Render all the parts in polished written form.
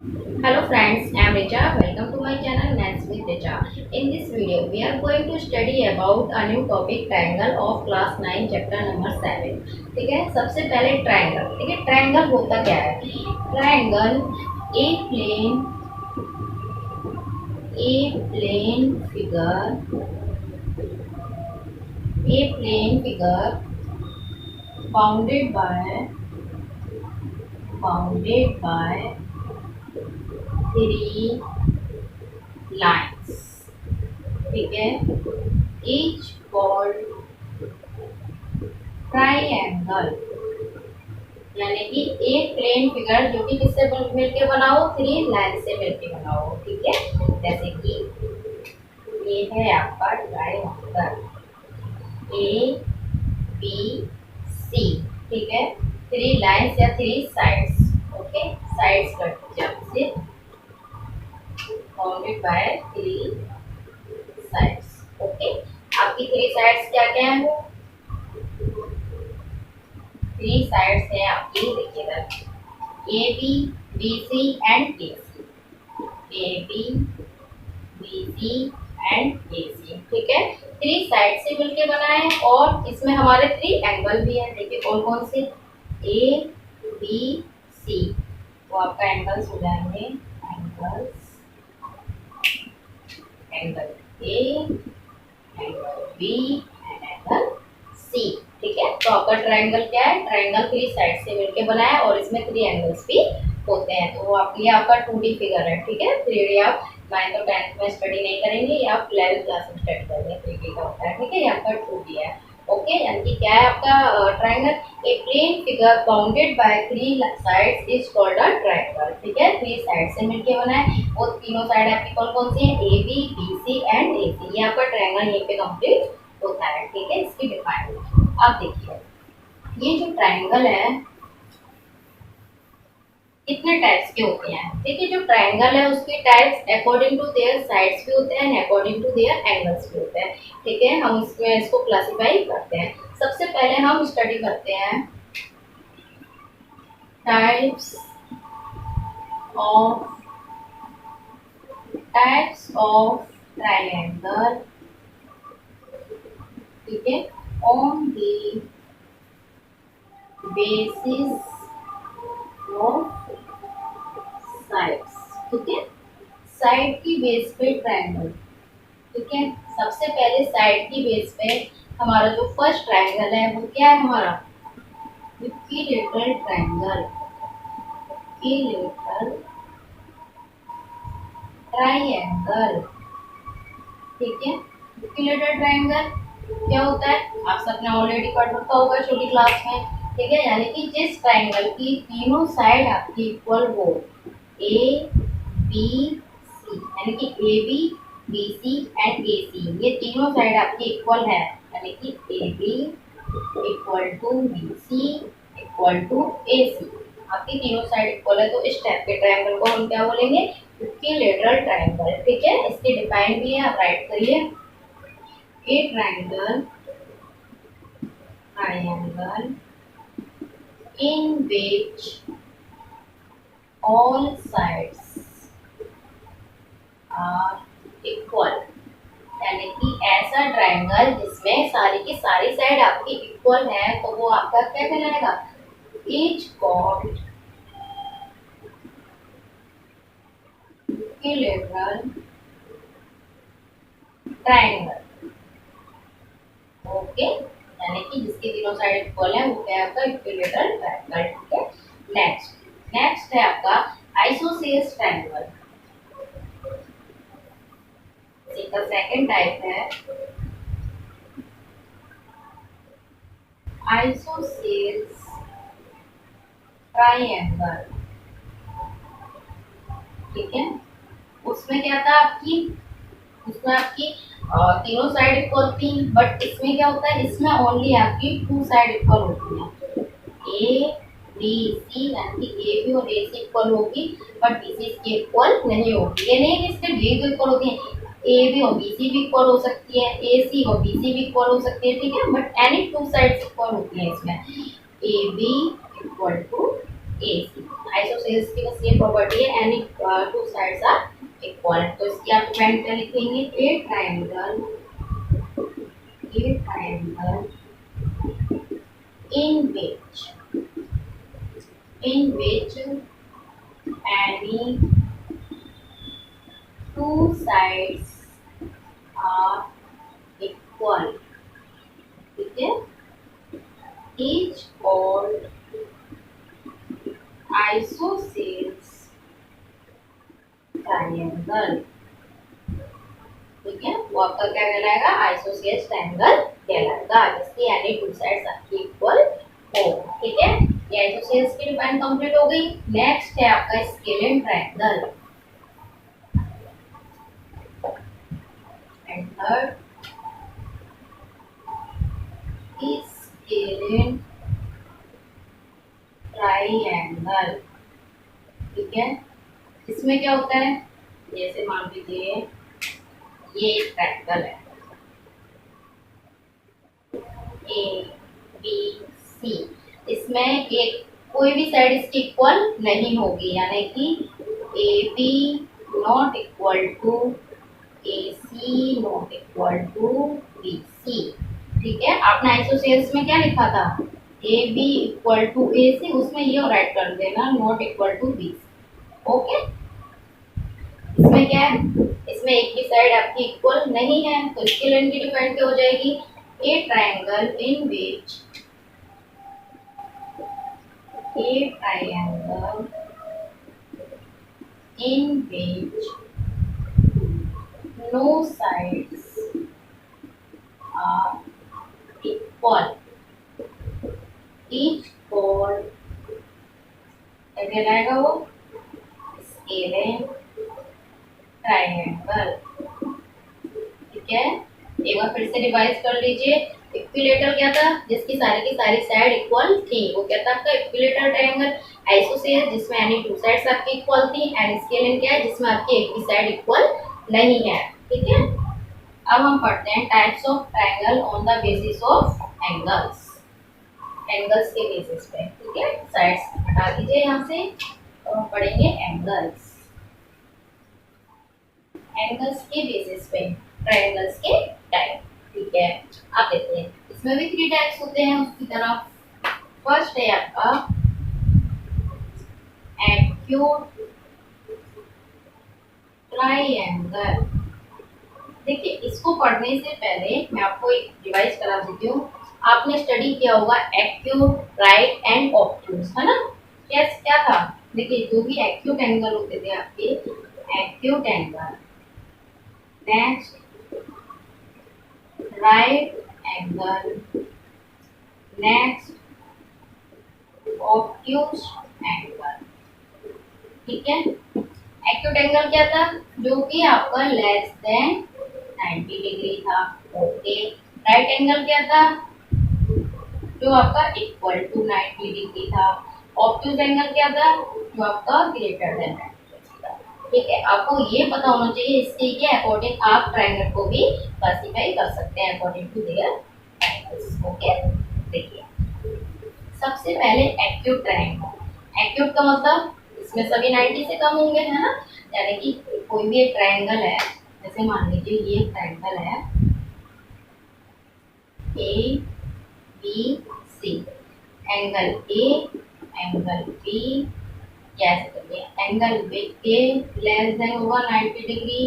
Hello friends, I am Richa. Welcome to my channel Maths with Richa. In this video, we are going to study about a new topic triangle of class 9 chapter number 7. ठीक है, सबसे पहले triangle. ठीक है, triangle होता क्या है? Triangle a plane figure bounded by three lines. ठीक है, ईच कॉल्ड ट्राइएंगल. यानी कि एक प्लेन फिगर जो कि किससे मिलके बनाओ, थ्री लाइन से मिलके बनाओ. ठीक है, जैसे कि ये है आपका ट्राइएंगल ए बी सी. ठीक है, थ्री लाइन्स या थ्री साइड्स. ओके, साइड्स कर दीजिए bounded by three sides. Okay, आपकी थ्री साइड्स क्या क्या है? थ्री साइड्स है आपकी, देखिएगा A B B C and A C. A B B C and A C. ठीक है, थ्री साइड से मिलके बना है और इसमें हमारे थ्री एंगल भी है. देखिए कौन कौन से? A B C. तो आपका एंगल्स हो जाएंगे angle A, angle B and angle C. ठीक है, तो आपका ट्रायंगल क्या है? ट्रायंगल थ्री साइड से मिलके बना है और इसमें थ्री एंगल्स भी होते हैं. तो वो आपके लिए आपका 2D फिगर है. ठीक है, 3D आप 9th और 10th में स्टडी नहीं करेंगे, या आप 11th क्लास में स्टडी करेंगे. 3D का होता है. ठीक है, ये आपका 2D है. ओके, यानी कि क्या है आपका triangle? A plane figure bounded by three sides is called a triangle. ठीक है, थ्री साइड से मिलके बना है. वो तीनों साइड आपकी कौन कौन सी है? A B B C and A C. ये आपका ट्रायंगल यहीं पे कंप्लीट होता है. ठीक है, इसकी डिफाइन आप देखिए. ये जो ट्रायंगल है कितने टाइप्स के होते हैं? देखिए, जो ट्रायंगल है उसके types according to their sides भी होते हैं, अकॉर्डिंग टू देयर एंगल्स भी होते हैं. ठीक है, हम इसको क्लासिफाई करते हैं. सबसे पहले हम स्टडी करते हैं टाइप्स ऑफ ट्रायंगल. ठीक है, on the basis of sides. ठीक है, साइड की बेस पे ट्रायंगल. ठीक है, सबसे पहले साइड की बेस पे हमारा जो फर्स्ट ट्रायंगल है वो क्या है? हमारा इक्विलेटरल ट्रायंगल. Equilateral triangle. ठीक है, इक्विलेटरल ट्रायंगल क्या होता है? आप सबने ऑलरेडी पढ़ रखा होगा छोटी क्लास में. ठीक है, यानी कि जिस ट्रायंगल की तीनों साइड आपकी इक्वल हो, ए बी सी, यानी कि A B B C and A C, ये तीनों साइड आपकी इक्वल है. यानी कि A B equal to B C equal to A C. आपकी तीनों साइड इक्वल है, तो इस टाइप के ट्रायंगल को हम क्या बोलेंगे? Equilateral triangle. ठीक है, इसकी डिफाइन भी है, आप राइट करिए. ए triangle in which all sides are equal. यानी कि ऐसा ट्रायंगल जिसमें सारी की सारी साइड आपकी इक्वल है, तो वो आपका क्या कहलाएगा? Is called equilateral triangle. Okay, यानी कि जिसकी तीनों साइड इक्वल है वो क्या है? आपका इक्विलेटरल ट्रायंगल. ठीक है, नेक्स्ट है आपका आइसोसेलेस ट्रायंगल. इसका सेकंड टाइप है आइसोसेलेस ट्रायंगल. ठीक है, उसमें क्या था उसमें आपकी तीनों साइड इक्वल थी, बट इसमें क्या होता है? इसमें ओनली आपकी टू साइड इक्वल होती है. ए बी सी, यानी कि ए बी और ए सी इक्वल होगी, बट बी सी इसकी इक्वल नहीं होगी. ये नहीं कि इसके डी तो इक्वल होती है, ए बी और बी सी भी इक्वल हो सकती है, ए सी और बी सी भी इक्वल हो सकती है. ठीक है, but any two sides equal होती है इसमें. A B equal to AC। Isosceles की बस ये प्रॉपर्टी है, any two sides are equal. तो इसकी आप डिफाइन क्या लिखेंगे, a triangle in which any two sides are equal, ठीक है, each called isosceles triangle, ठीक है, वो आपका क्या कहलाएगा, आइसोसेल्स ट्रायंगल कहलाएगा, जिसकी एनी टू साइड्स आपकी इक्वल हो, ठीक है। ये आइसोसेल्स की डिफाइन कंप्लीट हो गई। नेक्स्ट है आपका scalene triangle, and third scalene triangle, ठीक है। इसमें क्या होता है, जैसे मान लीजिए ये एक ट्रायंगल है ए बी सी, इसमें एक कोई भी साइड इसकी इक्वल नहीं होगी, यानी कि A B not equal to A C not equal to B C, ठीक है। आपने आइसोसेल्स में क्या लिखा था, A B equal to A C, उसमें ये राइट कर देना not equal to B C, okay. इसमें क्या है, इसमें एक भी साइड आपकी इक्वल नहीं है, तो इसकी लेंथ की डिफाइन क्या हो जाएगी, ए triangle in which no sides are equal, each called क्या कहलाएगा वो, स्केलिन ट्रायंगल, ठीक है। एक बार फिर से रिवाइज कर लीजिए। इक्विलेटर क्या था, जिसकी सारी की सारी साइड इक्वल थी, वो क्या था आपका इक्विलेटर ट्रायंगल। आइसोसेल्स जिसमें एनी टू साइड्स आपकी इक्वल थी, एंड स्केलिन क्या है, जिसमें आपकी एक भी साइड इक्वल नहीं है, ठीक है। अब हम पढ़ते हैं types of triangle on the basis of angles, angles के बेसिस पे, ठीक है। साइड्स हटा दीजिए यहाँ से, तो हम पढ़ेंगे एंगल्स, एंगल्स के बेसिस पे ट्रायंगल्स के टाइप, ठीक है। आप देखते हैं इसमें भी 3 टाइप्स होते हैं उसकी तरफ। फर्स्ट है आपका एक्यूट ट्रायंगल। देखिए इसको पढ़ने से पहले मैं आपको एक रिवाइज करा देती हूँ। आपने स्टडी किया होगा एक्यूट, राइट एंड ऑब्ट्यूज, है ना। क्या था, देखिए जो भी एक्यूट एंगल होते थे आपके, acute angle, next right angle, next obtuse angle, ठीक है। एक्यूट एंगल क्या था, जो कि आपका लेस देन 90 डिग्री था, ओके। राइट एंगल क्या था, जो आपका इक्वल टू 90 डिग्री था। ऑब्ट्यूज एंगल क्या था, जो आपका ग्रेटर देन 90 डिग्री था, ठीक है। आपको ये पता होना चाहिए, इसके के अकॉर्डिंग आप ट्रायंगल को भी क्लासिफाई कर सकते हैं according to their angles, okay. देखिए सबसे पहले एक्यूट ट्रायंगल। एक्यूट का मतलब इसमें सभी 90 से कम होंगे, है ना। यानी कि कोई भी एक ट्रायंगल है, जैसे मान लीजिए ये ट्रायंगल है A B C, angle A angle B, कैसे करिए, एंगल ए लेस देन होगा 90 डिग्री,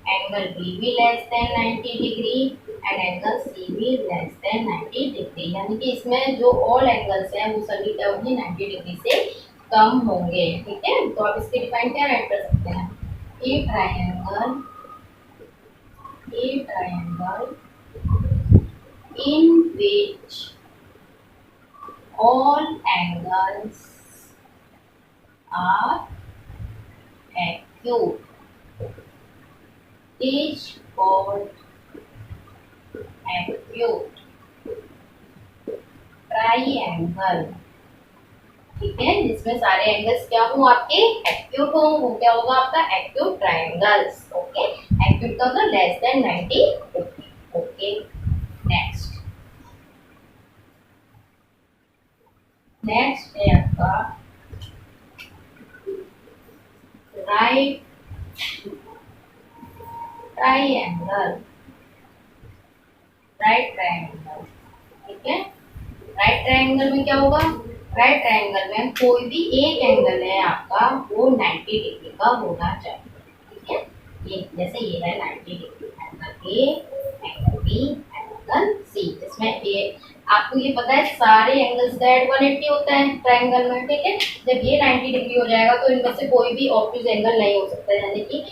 एंगल बी भी less than 90 degree, and angle C भी लेस देन 90 डिग्री। यानी कि इसमें जो ऑल एंगल्स हैं वो सभी क्या होंगे, 90 डिग्री से कम होंगे, ठीक है। तो आप इसके डिफाइन क्या राइट कर सकते हैं, ए triangle in which all angles are acute is called acute triangle, ठीक है। जिसमें सारे एंगल्स क्या हो आपके एक्यूट हो, वो क्या होगा आपका एक्यूट ट्रायंगल्स, ओके। एक्यूट का मतलब less than 90 degree, okay. Next है आपका राइट ट्राइंगल, राइट ट्राइंगल। ठीक है, राइट ट्राइंगल में क्या होगा, राइट ट्राइंगल में कोई भी एक एंगल है आपका वो 90 डिग्री का होना चाहिए। ठीक है, ये जैसे ये है 90 degree, angle A, angle B, angle C. इसमें ये आपको ये पता है सारे एंगल्स का एड 180 होता है ट्राइंगल में। ठीक है, जब ये 90 डिग्री हो जाएगा तो इनमें से कोई भी ऑब्वियस एंगल नहीं हो सकता है, यानी कि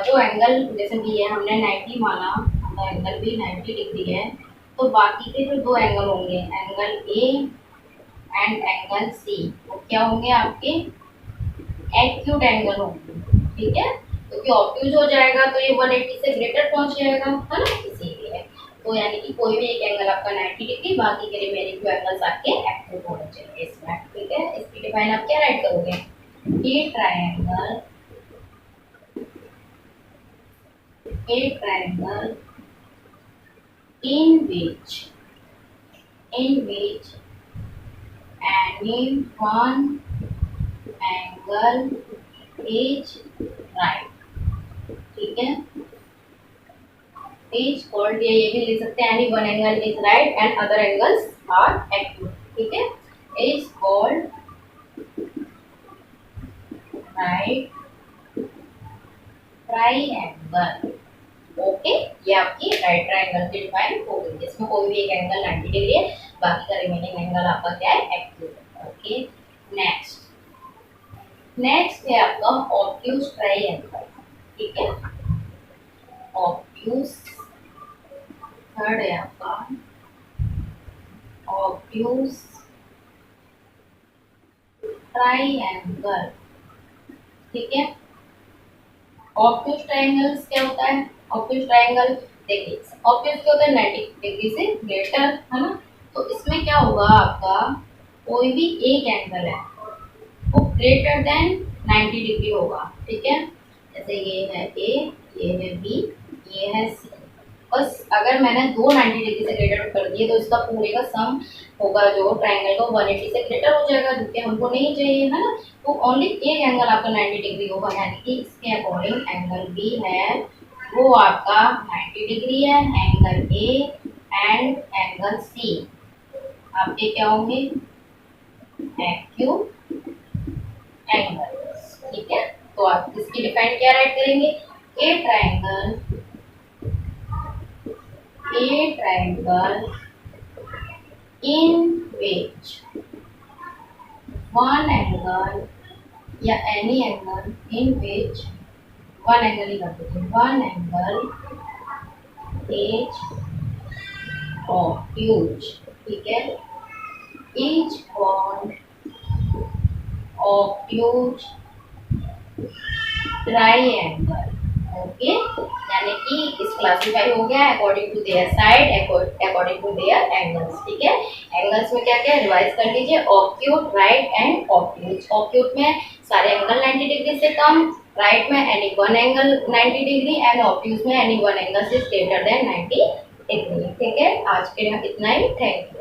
जो एंगल जैसे भी है हमने 90 माना, हमारा एंगल भी 90 डिग्री है, तो बाकी के जो दो एंगल होंगे, angle A and angle C, वो क्या होंगे आपके एक्यूट एंगल होंगे। ठीक है, क्योंकि ऑब्ट्यूज हो जाएगा तो ये 180 से ग्रेटर पहुंच जाएगा, है ना, इसीलिए। तो यानी कि कोई भी एक एंगल आपका 90 डिग्री, बाकी के रिमेनिंग टू एंगल्स आपके एक्यूट होने चाहिए इसमें। ठीक है, इसकी डिफाइन आप क्या राइट करोगे, ए triangle, A triangle in which any one angle is right। ठीक है, is called, ये भी लिख सकते हैं, any one angle is right and other angles are acute। ठीक है, is called right triangle। Okay, ये आपकी राइट ट्रायंगल की डिफाइन हो गई, जिसमें कोई भी एक एंगल 90 डिग्री है, बाकी का रिमेनिंग एंगल आपका क्या है, एक्यूट। ओके, नेक्स्ट है आपका ऑब्ट्यूज ट्रायंगल। ठीक है, ऑब्ट्यूज, थर्ड है आपका ऑब्ट्यूज ट्रायंगल। ठीक है, ऑब्ट्यूज ट्रायंगल्स क्या होता है, ऑब्ट्यूज ट्रायंगल देखिए, ऑब्ट्यूज क्या होता है 90 डिग्री से ग्रेटर, है ना। तो इसमें क्या होगा आपका, कोई भी एक एंगल है वो ग्रेटर देन 90 डिग्री होगा। ठीक है, जैसे ये है ए, ये है बी, ये है सी। बस अगर मैंने दो 90 डिग्री से ग्रेटर कर दिए तो इसका पूरे का सम होगा जो ट्रायंगल का 180 से ग्रेटर हो जाएगा, जो कि हमको नहीं चाहिए, है ना। तो ओनली एक एंगल आपका 90 डिग्री होगा, यानी कि इसके अकॉर्डिंग एंगल बी है वो आपका 90 डिग्री है, angle A and angle C आपके क्या होंगे, एक्यूट एंगल्स। ठीक है, तो आप इसकी डिफाइन क्या राइट करेंगे, ए triangle in which one angle या any angle in which one angle ही कर देते हैं, one angle is obtuse। ठीक है, each one obtuse triangle। Okay, यानी कि इस क्लासिफाई हो गया according to their side, according to their angles. ठीक है, एंगल्स में क्या क्या रिवाइज कर लीजिए, obtuse, right and obtuse. Obtuse में सारे एंगल 90 डिग्री से कम, राइट में any one angle 90 degree and obtuse में any one angle is greater than 90 degree. ठीक है, आज के लिए इतना ही, थैंक यू।